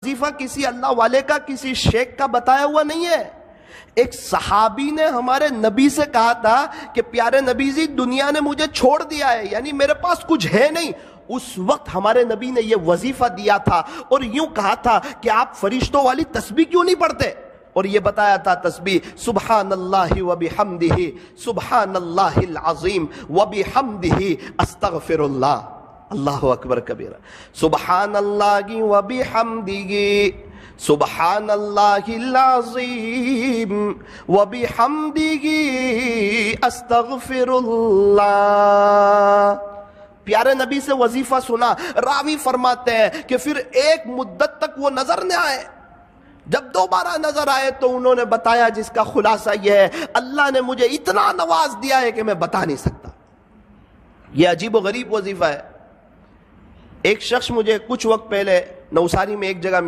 وظیفہ کسی اللہ والے کا کسی شیخ کا بتایا ہوا نہیں ہے. ایک صحابی نے ہمارے نبی سے کہا تھا کہ پیارے نبی جی دنیا نے مجھے چھوڑ دیا ہے، یعنی میرے پاس کچھ ہے نہیں. اس وقت ہمارے نبی نے یہ وظیفہ دیا تھا اور یوں کہا تھا کہ آپ فرشتوں والی تسبیح کیوں نہیں پڑھتے، اور یہ بتایا تھا تسبیح سبحان اللہ و بحمدہ سبحان اللہ العظیم و بحمدہ استغفر اللہ. اللہ اکبر کبیرہ. سبحان اللہ و بحمدہ سبحان اللہ العظیم و بحمدہ استغفر اللہ. پیارے نبی سے وظیفہ سنا. راوی فرماتے ہیں کہ پھر ایک مدت تک وہ نظر نہ آئے. جب دوبارہ نظر آئے تو انہوں نے بتایا جس کا خلاصہ یہ ہے اللہ نے مجھے اتنا نواز دیا ہے کہ میں بتا نہیں سکتا. یہ عجیب و غریب وظیفہ ہے. ایک شخص مجھے کچھ وقت پہلے نوساری میں ایک جگہ